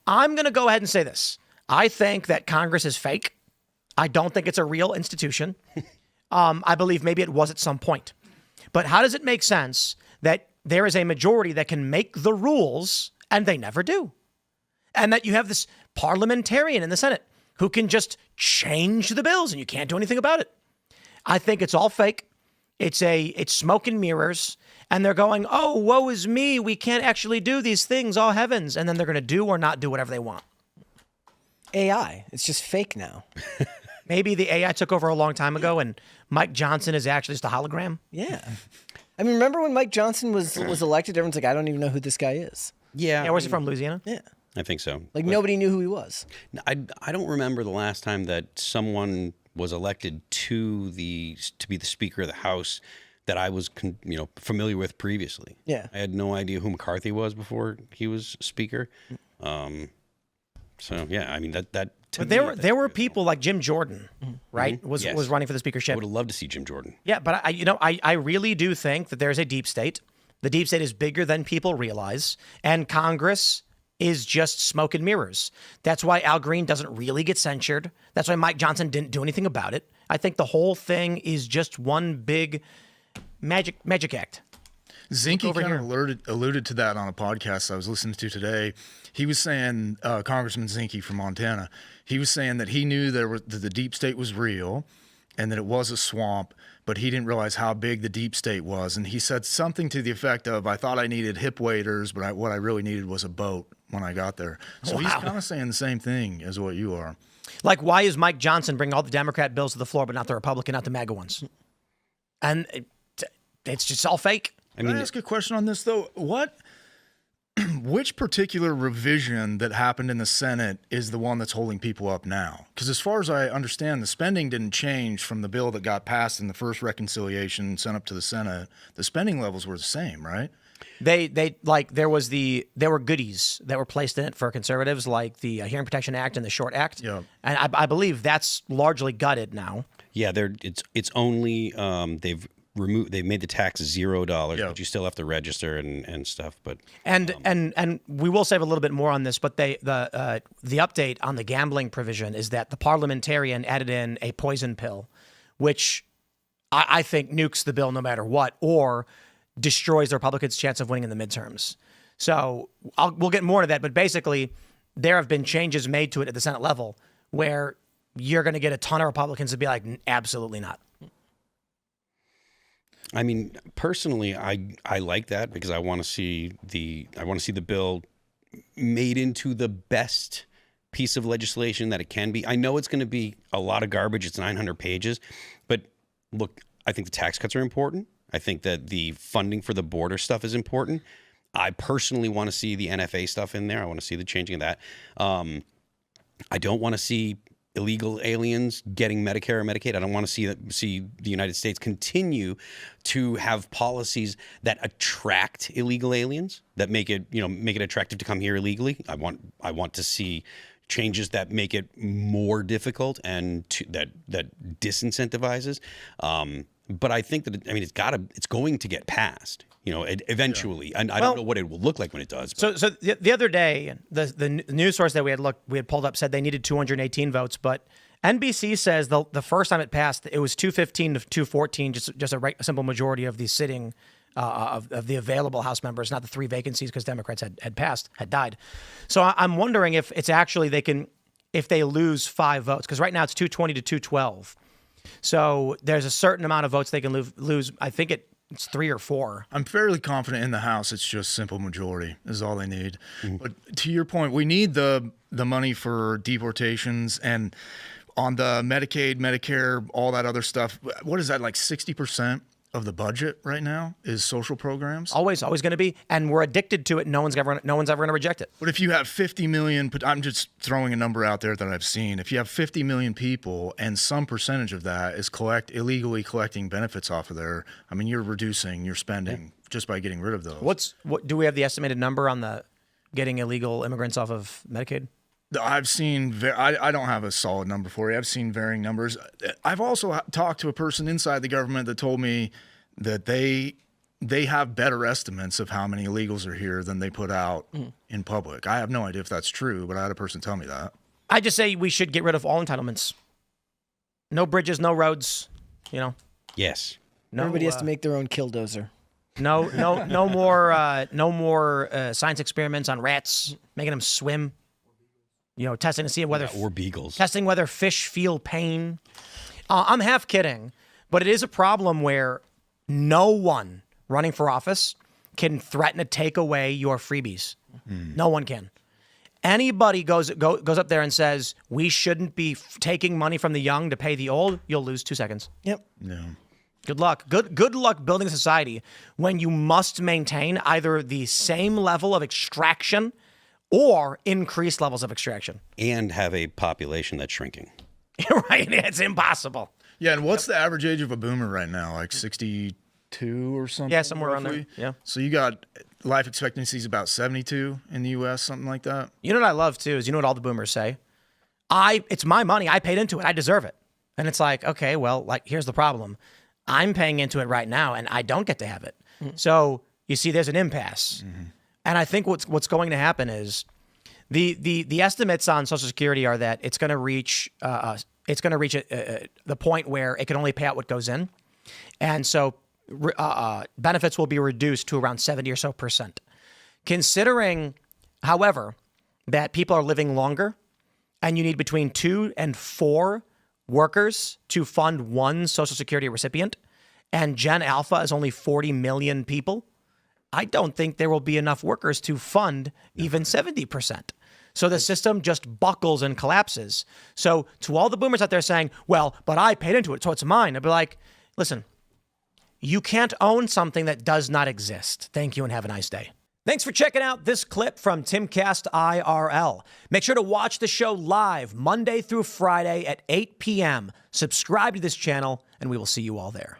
I'm going to go ahead and say this. I think that Congress is fake. I don't think it's a real institution. I believe maybe it was at some point. But how does it make sense that there is a majority that can make the rules and they never do? And that you have this parliamentarian in the Senate who can just change the bills and you can't do anything about it. I think it's all fake. It's smoke and mirrors. And they're going, oh, woe is me. We can't actually do these things. Oh, heavens. And then they're going to do or not do whatever they want. AI. It's just fake now. Maybe the AI took over a long time ago and Mike Johnson is actually just a hologram. Yeah. I mean, remember when Mike Johnson was elected? Everyone's like, I don't even know who this guy is. Yeah. Where's he from? Louisiana? Yeah. I think so. Like, nobody knew who he was. I don't remember the last time that someone was elected to be the Speaker of the House that I was familiar with previously. Yeah. I had no idea who McCarthy was before he was Speaker. So yeah, I mean that. But there were people like Jim Jordan, right? Was running for the speakership. I would have loved to see Jim Jordan. Yeah, but I really do think that there's a deep state. The deep state is bigger than people realize, and Congress is just smoke and mirrors. That's why Al Green doesn't really get censured. That's why Mike Johnson didn't do anything about it. I think the whole thing is just one big magic act. Zinke kind of alluded to that on a podcast I was listening to today. He was saying, Congressman Zinke from Montana, he was saying that he knew that the deep state was real and that it was a swamp, but he didn't realize how big the deep state was. And he said something to the effect of, I thought I needed hip waders, but what I really needed was a boat when I got there. So he's kind of saying the same thing as what you are. Like, why is Mike Johnson bringing all the Democrat bills to the floor, but not the Republican, not the MAGA ones? And it's just all fake. Can I ask a question on this, though? Which particular revision that happened in the Senate is the one that's holding people up now? Because as far as I understand, the spending didn't change from the bill that got passed in the first reconciliation sent up to the Senate. The spending levels were the same, right? There were goodies that were placed in it for conservatives, like the Hearing Protection Act and the Short Act. Yeah. And I believe that's largely gutted now. Yeah, it's only they've made the tax $0, but you still have to register and stuff. But and we will save a little bit more on this. But the update on the gambling provision is that the parliamentarian added in a poison pill, which I think nukes the bill no matter what, or destroys the Republicans' chance of winning in the midterms. So we'll get more to that. But basically, there have been changes made to it at the Senate level where you're going to get a ton of Republicans to be like, absolutely not. I mean, personally, I like that because I want to see the bill made into the best piece of legislation that it can be. I know it's going to be a lot of garbage. It's 900 pages, but look, I think the tax cuts are important. I think that the funding for the border stuff is important. I personally want to see the NFA stuff in there. I want to see the changing of that. I don't want to see illegal aliens getting Medicare or Medicaid. I don't want to see the United States continue to have policies that attract illegal aliens, that make it attractive to come here illegally. I want to see changes that make it more difficult and that disincentivizes. But I think that it's going to get passed. Eventually, and I don't know what it will look like when it does. But. So the other day, the news source that we had pulled up said they needed 218 votes, but NBC says the first time it passed, it was 215 to 214, just a simple majority of the sitting of the available House members, not the 3 vacancies because Democrats had died. So I'm wondering if it's actually if they lose 5 votes, because right now it's 220 to 212. So there's a certain amount of votes they can lose. I think it's 3 or 4. I'm fairly confident in the House it's just simple majority is all they need. Mm-hmm. But to your point, we need the money for deportations and on the Medicaid, Medicare, all that other stuff. What is that, like 60% of the budget right now is social programs? Always going to be. And we're addicted to it. No one's ever going to reject it. But if you have 50 million, I'm just throwing a number out there that I've seen. If you have 50 million people and some percentage of that is illegally collecting benefits off of there, I mean, you're reducing your spending just by getting rid of those. Do we have the estimated number on the getting illegal immigrants off of Medicaid? I've seen, I don't have a solid number for you. I've seen varying numbers. I've also talked to a person inside the government that told me that they they have better estimates of how many illegals are here than they put out in public. I have no idea if that's true, but I had a person tell me that. I just say we should get rid of all entitlements. No bridges, no roads, you know. Yes. No, Everybody has to make their own killdozer. No more science experiments on rats, making them swim. You know, testing to see whether Or beagles. testing whether fish feel pain. I'm half kidding, but it is a problem where no one running for office can threaten to take away your freebies. No one can. Anybody goes up there and says we shouldn't be taking money from the young to pay the old, you'll lose 2 seconds. Yep. No. Good luck. Good luck building a society when you must maintain either the same level of extraction or increased levels of extraction. And have a population that's shrinking. Right? It's impossible. Yeah, and what's the average age of a boomer right now? Like 62 or something? Yeah, somewhere around there. roughly? Yeah. So you got life expectancy is about 72 in the U.S., something like that. You know what I love too is you know what all the boomers say? It's my money. I paid into it. I deserve it. And it's like, okay, well, like here's the problem. I'm paying into it right now, and I don't get to have it. So you see, there's an impasse. And I think what's going to happen is the estimates on Social Security are that it's going to reach the point where it can only pay out what goes in, and so benefits will be reduced to around 70 or so %. Considering, however, that people are living longer, and you need between 2 and 4 workers to fund one Social Security recipient, and Gen Alpha is only 40 million people, I don't think there will be enough workers to fund even 70%. So the system just buckles and collapses. So to all the boomers out there saying, well, but I paid into it, so it's mine, I'd be like, listen, you can't own something that does not exist. Thank you and have a nice day. Thanks for checking out this clip from Timcast IRL. Make sure to watch the show live Monday through Friday at 8 p.m. Subscribe to this channel, and we will see you all there.